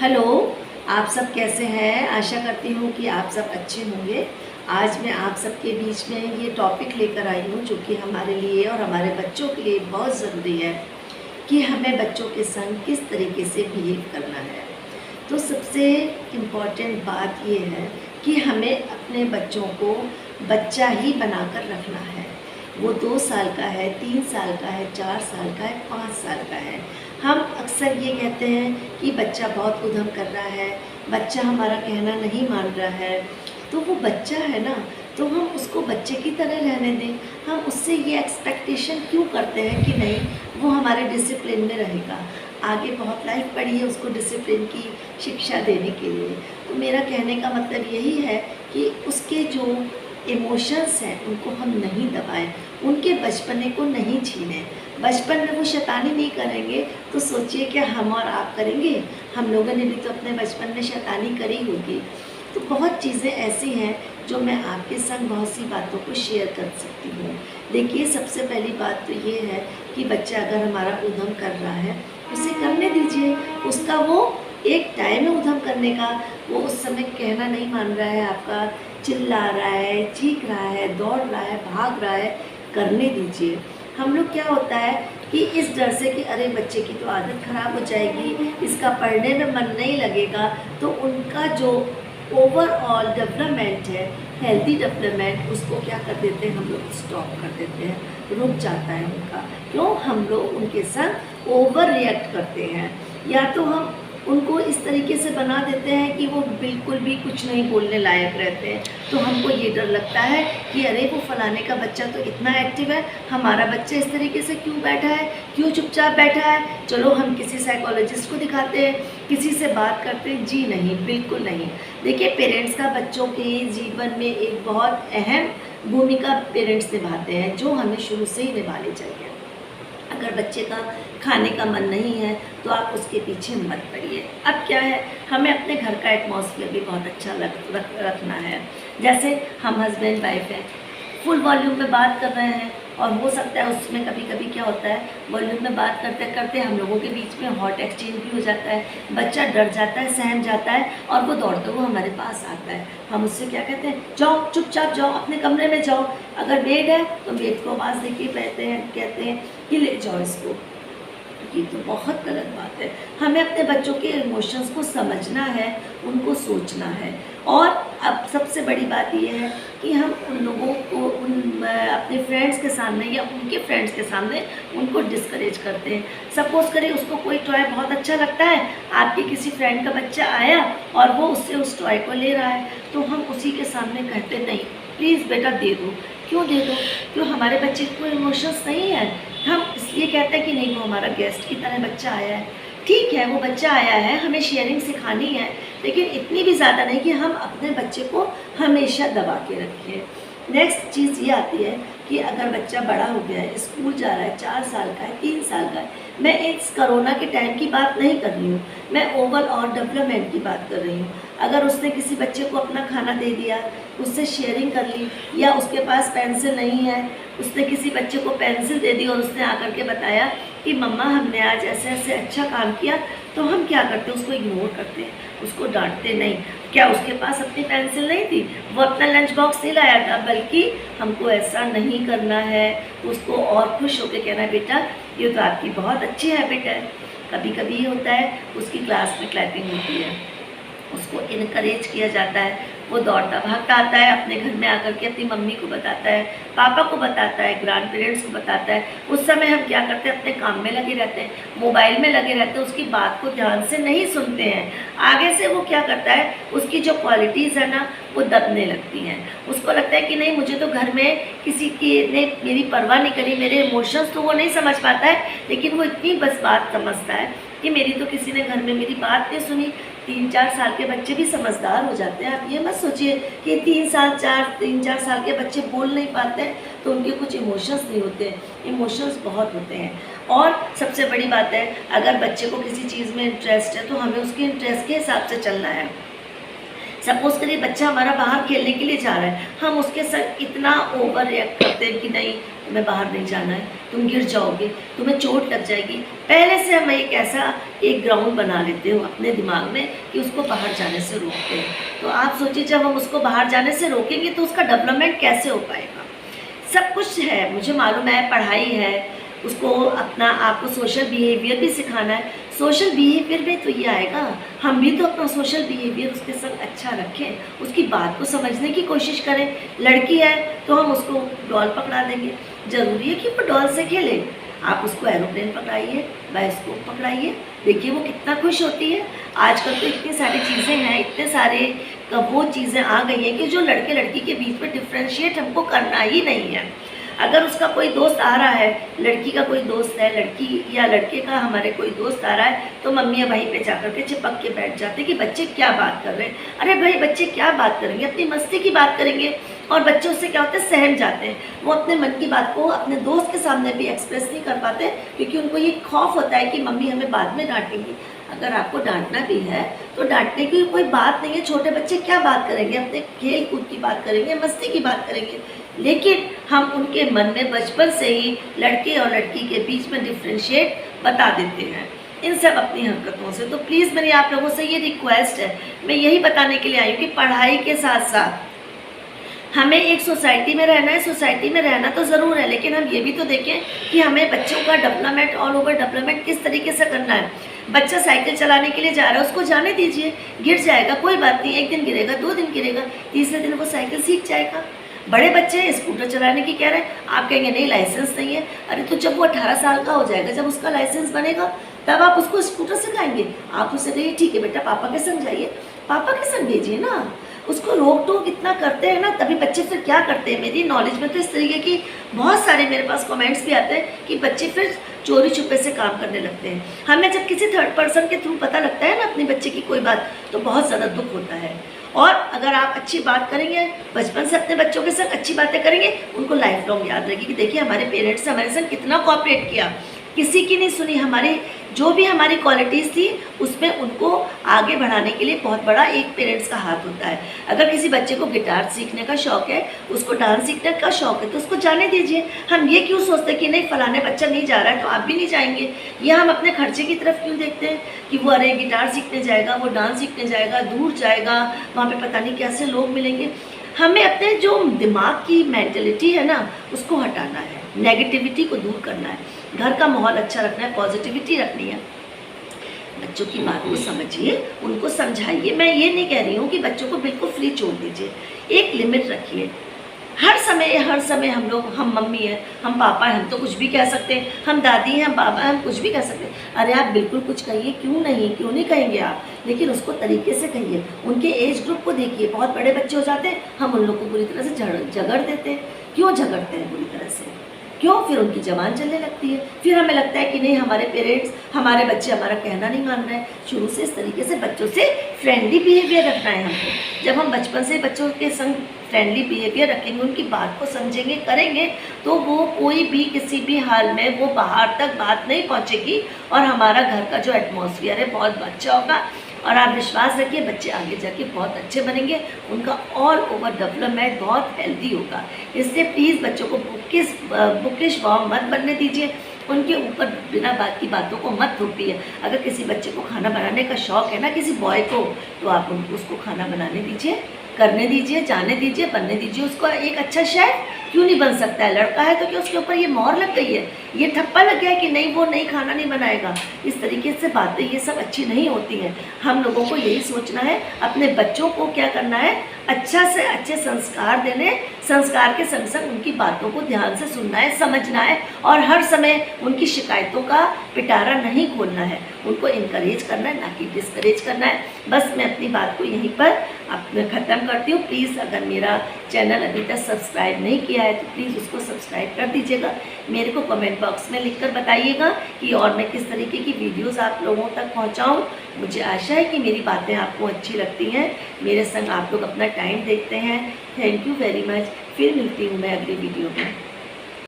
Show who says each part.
Speaker 1: Hello. आप सब कैसे हैं? आशा करती हूँ कि आप सब अच्छे होंगे। आज मैं आप सबके बीच में ये टॉपिक लेकर आई हूँ जो कि हमारे लिए और हमारे बच्चों के लिए बहुत ज़रूरी है कि हमें बच्चों के संग किस तरीके से बिहेव करना है। तो सबसे इम्पॉर्टेंट बात ये है कि हमें अपने बच्चों को बच्चा ही बनाकर रखना है। वो 2 साल का है, 3 साल का है, 4 साल का है, 5 साल का है। हम अक्सर ये कहते हैं कि बच्चा बहुत उधम कर रहा है, बच्चा हमारा कहना नहीं मान रहा है। तो वो बच्चा है ना, तो हम उसको बच्चे की तरह रहने दें। हम उससे ये एक्सपेक्टेशन क्यों करते हैं कि नहीं वो हमारे डिसिप्लिन में रहेगा। आगे बहुत लाइफ पड़ी है उसको डिसिप्लिन की शिक्षा देने के लिए। तो मेरा कहने का मतलब यही है कि उसके जो इमोशंस हैं उनको हम नहीं दबाएं, उनके बचपने को नहीं छीनें। बचपन में वो शैतानी नहीं करेंगे तो सोचिए क्या हम और आप करेंगे? हम लोगों ने भी तो अपने बचपन में शैतानी करी होगी। तो बहुत चीज़ें ऐसी हैं जो मैं आपके संग बहुत सी बातों को शेयर कर सकती हूँ। देखिए, सबसे पहली बात तो ये है कि बच्चा अगर हमारा उद्यम कर रहा है उसे करने दीजिए। उसका वो एक टाइम है उद्यम करने का। वो उस समय कहना नहीं मान रहा है आपका, चिल्ला रहा है, चीख रहा है, दौड़ रहा है, भाग रहा है, करने दीजिए। हम लोग क्या होता है कि इस डर से कि अरे बच्चे की तो आदत ख़राब हो जाएगी, इसका पढ़ने में मन नहीं लगेगा, तो उनका जो ओवरऑल डेवलपमेंट है, हेल्दी डेवलपमेंट, उसको क्या कर देते हैं हम लोग, स्टॉप कर देते हैं, रुक जाता है उनका। क्यों? हम लोग उनके साथ ओवर रिएक्ट करते हैं, या तो हम उनको इस तरीके से बना देते हैं कि वो बिल्कुल भी कुछ नहीं बोलने लायक रहते हैं। तो हमको ये डर लगता है कि अरे वो फलाने का बच्चा तो इतना एक्टिव है, हमारा बच्चा इस तरीके से क्यों बैठा है, क्यों चुपचाप बैठा है, चलो हम किसी साइकोलॉजिस्ट को दिखाते हैं, किसी से बात करते हैं। जी नहीं, बिल्कुल नहीं। देखिए, पेरेंट्स का बच्चों के जीवन में एक बहुत अहम भूमिका पेरेंट्स निभाते हैं, जो हमें शुरू से ही निभानी चाहिए। अगर बच्चे का खाने का मन नहीं है तो आप उसके पीछे मत पड़िए। अब क्या है, हमें अपने घर का एटमॉस्फेयर भी बहुत अच्छा रखना है। जैसे हम हस्बैंड वाइफ हैं, फुल वॉल्यूम में बात कर रहे हैं, और हो सकता है उसमें कभी कभी क्या होता है, वॉल्यूम में बात करते करते हम लोगों के बीच में हॉट एक्सचेंज भी हो जाता है। बच्चा डर जाता है, सहम जाता है, और वो दौड़ते हुए हमारे पास आता है। हम उससे क्या कहते हैं, जाओ चुपचाप जाओ, अपने कमरे में जाओ। अगर मेड है तो मेड को आवाज़ देके कहते हैं कि ले जाओ इसको। ये तो बहुत गलत बात है। हमें अपने बच्चों के इमोशंस को समझना है, उनको सोचना है। और अब सबसे बड़ी बात ये है कि हम उन लोगों को अपने फ्रेंड्स के सामने या उनके फ्रेंड्स के सामने उनको डिस्करेज करते हैं। सपोज़ करें उसको कोई टॉय बहुत अच्छा लगता है, आपके किसी फ्रेंड का बच्चा आया और वो उससे उस टॉय को ले रहा है, तो हम उसी के सामने कहते नहीं, प्लीज़ बेटा दे दो। क्यों दे दो? क्यों? हमारे बच्चे को इमोशंस नहीं है। हम इसलिए कहते हैं कि नहीं, वो हमारा गेस्ट की तरह बच्चा आया है। ठीक है, वो बच्चा आया है, हमें शेयरिंग सिखानी है, लेकिन इतनी भी ज़्यादा नहीं कि हम अपने बच्चे को हमेशा दबा के रखें। नेक्स्ट चीज़ ये आती है कि अगर बच्चा बड़ा हो गया है, स्कूल जा रहा है, 4 साल का है, 3 साल का है, मैं इस कोरोना के टाइम की बात नहीं कर रही हूँ, मैं ओवरऑल डेवलपमेंट की बात कर रही हूँ। अगर उसने किसी बच्चे को अपना खाना दे दिया, उससे शेयरिंग कर ली, या उसके पास पेंसिल नहीं है, उसने किसी बच्चे को पेंसिल दे दी और उसने आकर के बताया कि मम्मा हमने आज ऐसे ऐसे अच्छा काम किया, तो हम क्या करते हैं, उसको इग्नोर करते हैं, उसको डांटते नहीं। क्या उसके पास अपनी पेंसिल नहीं थी, वो अपना लंच बॉक्स नहीं लाया था, बल्कि हमको ऐसा नहीं करना है, उसको और खुश होकर कहना है बेटा ये तो आपकी बहुत अच्छी हैबिट है। कभी कभी ये होता है उसकी क्लास में क्लैपिंग होती है, उसको इनकरेज किया जाता है, वो दौड़ता भागता आता है, अपने घर में आकर के अपनी मम्मी को बताता है, पापा को बताता है, ग्रैंड पेरेंट्स को बताता है। उस समय हम क्या करते हैं, अपने काम में लगे रहते हैं, मोबाइल में लगे रहते हैं, उसकी बात को ध्यान से नहीं सुनते हैं। आगे से वो क्या करता है, उसकी जो क्वालिटीज़ है ना वो दबने लगती हैं। उसको लगता है कि नहीं, मुझे तो घर में किसी की ने मेरी परवाह नहीं करी, मेरे इमोशंस तो वो नहीं समझ पाता है, लेकिन वो इतनी बस बात समझता है कि मेरी तो किसी ने घर में मेरी बात नहीं सुनी। 3-4 साल के बच्चे भी समझदार हो जाते हैं। आप ये मत सोचिए कि 3-4 साल के बच्चे बोल नहीं पाते हैं तो उनके कुछ इमोशंस नहीं होते हैं। इमोशंस बहुत होते हैं। और सबसे बड़ी बात है, अगर बच्चे को किसी चीज़ में इंटरेस्ट है तो हमें उसके इंटरेस्ट के हिसाब से चलना है। सपोज करिए बच्चा हमारा बाहर खेलने के लिए जा रहा है, हम उसके साथ इतना ओवर रिएक्ट करते हैं कि नहीं तुम्हें बाहर नहीं जाना है, तुम गिर जाओगे, तुम्हें चोट लग जाएगी। पहले से हम एक ग्राउंड बना लेते हो अपने दिमाग में कि उसको बाहर जाने से रोकते हैं। तो आप सोचिए जब हम उसको बाहर जाने से रोकेंगे तो उसका डेवलपमेंट कैसे हो पाएगा। सब कुछ है, मुझे मालूम है, पढ़ाई है, उसको अपना आपको सोशल बिहेवियर भी सिखाना है। सोशल बिहेवियर में तो ये आएगा, हम भी तो अपना सोशल बिहेवियर उसके संग अच्छा रखें, उसकी बात को समझने की कोशिश करें। लड़की है तो हम उसको डॉल पकड़ा देंगे, ज़रूरी है कि वो डॉल से खेले। आप उसको एरोप्लेन पकड़ाइए, बायोस्कोप पकड़ाइए, देखिए वो कितना खुश होती है। आजकल तो इतनी सारी चीज़ें हैं, इतने सारे वो चीज़ें आ गई हैं कि जो लड़के लड़की के बीच में डिफ्रेंशिएट हमको करना ही नहीं है। अगर उसका कोई दोस्त आ रहा है, लड़की का कोई दोस्त है, लड़की या लड़के का हमारे कोई दोस्त आ रहा है, तो मम्मियाँ वहीं पे जाकर के चिपक के बैठ जाते कि बच्चे क्या बात कर रहे हैं। अरे भाई बच्चे क्या बात करेंगे, अपनी मस्ती की बात करेंगे। और बच्चे उससे क्या होते हैं, सहम जाते हैं। वो अपने मन की बात को अपने दोस्त के सामने भी एक्सप्रेस नहीं कर पाते क्योंकि उनको ये खौफ होता है कि मम्मी हमें बाद में डांटेंगी। अगर आपको डांटना भी है तो डांटने की कोई बात नहीं है। छोटे बच्चे क्या बात करेंगे, अपने खेल कूद की बात करेंगे, मस्ती की बात करेंगे। लेकिन हम उनके मन में बचपन से ही लड़के और लड़की के बीच में डिफ्रेंशिएट बता देते हैं इन सब अपनी हरकतों से। तो प्लीज़ मेरी आप लोगों से ये रिक्वेस्ट है, मैं यही बताने के लिए आई हूँ कि पढ़ाई के साथ साथ हमें एक सोसाइटी में रहना है। सोसाइटी में रहना तो ज़रूर है, लेकिन हम ये भी तो देखें कि हमें बच्चों का डेवलपमेंट, ऑल ओवर डेवलपमेंट किस तरीके से करना है। बच्चा साइकिल चलाने के लिए जा रहा है, उसको जाने दीजिए, गिर जाएगा कोई बात नहीं, 1 दिन गिरेगा, 2 दिन गिरेगा, तीसरे दिन वो साइकिल सीख जाएगा। बड़े बच्चे हैं स्कूटर चलाने की कह रहे हैं, आप कहेंगे नहीं लाइसेंस नहीं है। अरे तो जब वो 18 साल का हो जाएगा, जब उसका लाइसेंस बनेगा तब आप उसको स्कूटर सिखाएंगे। आप उससे कहिए ठीक है बेटा पापा के संग जाइए, पापा के संग भेजिए ना। उसको रोक टोक इतना करते हैं ना, तभी बच्चे फिर क्या करते हैं। मेरी नॉलेज में तो इस तरीके की बहुत सारे मेरे पास कमेंट्स भी आते हैं कि बच्चे फिर चोरी छुपे से काम करने लगते हैं। हमें जब किसी थर्ड पर्सन के थ्रू पता लगता है ना अपने बच्चे की कोई बात, तो बहुत ज़्यादा दुख होता है। और अगर आप अच्छी बात करेंगे, बचपन से अपने बच्चों के साथ अच्छी बातें करेंगे, उनको लाइफ लॉन्ग याद रहेगी कि देखिए हमारे पेरेंट्स ने हमारे साथ कितना कोऑपरेट किया, किसी की नहीं सुनी। हमारी जो भी हमारी क्वालिटीज़ थी उसमें उनको आगे बढ़ाने के लिए बहुत बड़ा एक पेरेंट्स का हाथ होता है। अगर किसी बच्चे को गिटार सीखने का शौक़ है, उसको डांस सीखने का शौक़ है, तो उसको जाने दीजिए। हम ये क्यों सोचते कि नहीं फलाने बच्चा नहीं जा रहा है तो आप भी नहीं जाएंगे, या हम अपने खर्चे की तरफ क्यों देखते हैं कि वो अरे गिटार सीखने जाएगा, वो डांस सीखने जाएगा, दूर जाएगा, वहाँ पर पता नहीं कैसे लोग मिलेंगे। हमें अपने जो दिमाग की मेंटलिटी है ना उसको हटाना है, नेगेटिविटी को दूर करना है, घर का माहौल अच्छा रखना है, पॉजिटिविटी रखनी है। बच्चों की बात को समझिए, उनको समझाइए। मैं ये नहीं कह रही हूँ कि बच्चों को बिल्कुल फ्री छोड़ दीजिए, एक लिमिट रखिए। हर समय हम मम्मी हैं, हम पापा हैं, हम तो कुछ भी कह सकते हैं, हम दादी हैं, हम बाबा हैं, हम कुछ भी कह सकते हैं। अरे आप बिल्कुल कुछ कहिए, क्यों नहीं कहेंगे आप, लेकिन उसको तरीके से कहिए। उनके एज ग्रुप को देखिए, बहुत बड़े बच्चे हो जाते हैं, हम उन लोग को बुरी तरह से झगड़ देते हैं। क्यों झगड़ते हैं बुरी तरह से, क्यों? फिर उनकी जबान चलने लगती है, फिर हमें लगता है कि नहीं हमारे पेरेंट्स, हमारे बच्चे हमारा कहना नहीं मान रहे हैं। शुरू से इस तरीके से बच्चों से फ्रेंडली बिहेवियर रखना है हमको। जब हम बचपन से बच्चों के संग फ्रेंडली बिहेवियर रखेंगे, उनकी बात को समझेंगे, करेंगे, तो वो कोई भी किसी भी हाल में वो बाहर तक बात नहीं पहुँचेगी और हमारा घर का जो एटमॉस्फेयर है बहुत अच्छा होगा। और आप विश्वास रखिए बच्चे आगे जाके बहुत अच्छे बनेंगे, उनका ऑल ओवर डेवलपमेंट बहुत हेल्दी होगा। इसलिए प्लीज़ बच्चों को बुकिश वॉर्म मत बनने दीजिए, उनके ऊपर बिना बात की बातों को मत थोपिए। अगर किसी बच्चे को खाना बनाने का शौक़ है ना, किसी बॉय को, तो आप उसको खाना बनाने दीजिए, करने दीजिए, जाने दीजिए, बनने दीजिए। उसको एक अच्छा शेफ क्यों नहीं बन सकता है? लड़का है तो क्या उसके ऊपर ये मोहर लग गई है, ये ठप्पा लग गया है कि नहीं वो नहीं खाना नहीं बनाएगा? इस तरीके से बातें ये सब अच्छी नहीं होती हैं। हम लोगों को यही सोचना है, अपने बच्चों को क्या करना है, अच्छा से अच्छे संस्कार देने, संस्कार के संग संग उनकी बातों को ध्यान से सुनना है, समझना है, और हर समय उनकी शिकायतों का पिटारा नहीं खोलना है, उनको इनकरेज करना है, ना कि डिस्करेज करना है। बस मैं अपनी बात को यहीं पर ख़त्म करती हूँ। प्लीज़ अगर मेरा चैनल अभी तक सब्सक्राइब नहीं किया है तो प्लीज़ उसको सब्सक्राइब कर दीजिएगा। मेरे को कमेंट बॉक्स में लिखकर बताइएगा कि और मैं किस तरीके की वीडियोस आप लोगों तक पहुंचाऊं। मुझे आशा है कि मेरी बातें आपको अच्छी लगती हैं, मेरे संग आप लोग अपना टाइम देखते हैं। Thank you very much. फिर मिलती हूँ मैं अगली वीडियो में।